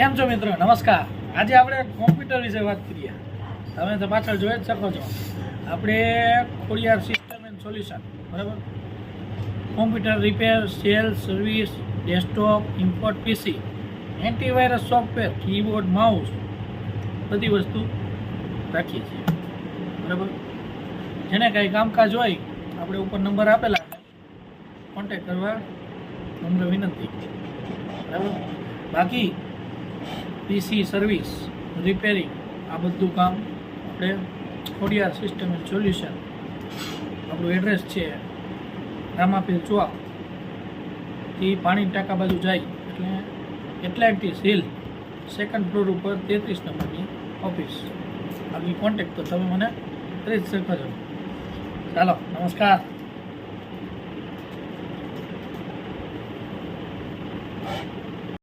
કેમ છો મિત્રો? નમસ્કાર. આજે આપણે કોમ્પ્યુટર વિશે વાત કરીએ. તમે તો પાછળ જોઈ જ શકો છો. આપણે ખોડિયાર સિસ્ટમ એન્ડ સોલ્યુશન, બરાબર, computer repair, sale, service, desktop, import PC, antivirus software, keyboard, mouse, બધી વસ્તુ રાખીએ છીએ, બરાબર. જેને કાંઈ કામકાજ હોય આપણે ઉપર નંબર આપેલા છે, કોન્ટેક્ટ કરવા નમ્ર વિનંતી, બરાબર. બાકી પીસી સર્વિસ, રિપેરિંગ, આ બધું કામ આપણે ખોડિયાર સિસ્ટમ એન્ડ સોલ્યુશન. આપણું એડ્રેસ છે રામાપીર ચોક થી પાણી ટાંકા બાજુ જાય એટલે એટલાન્ટિસ હિલ, સેકન્ડ ફ્લોર ઉપર 33 નંબરની ઓફિસ. બાકી કોન્ટેક્ટ તો તમે મને કરી જ શકો છો. ચાલો, નમસ્કાર.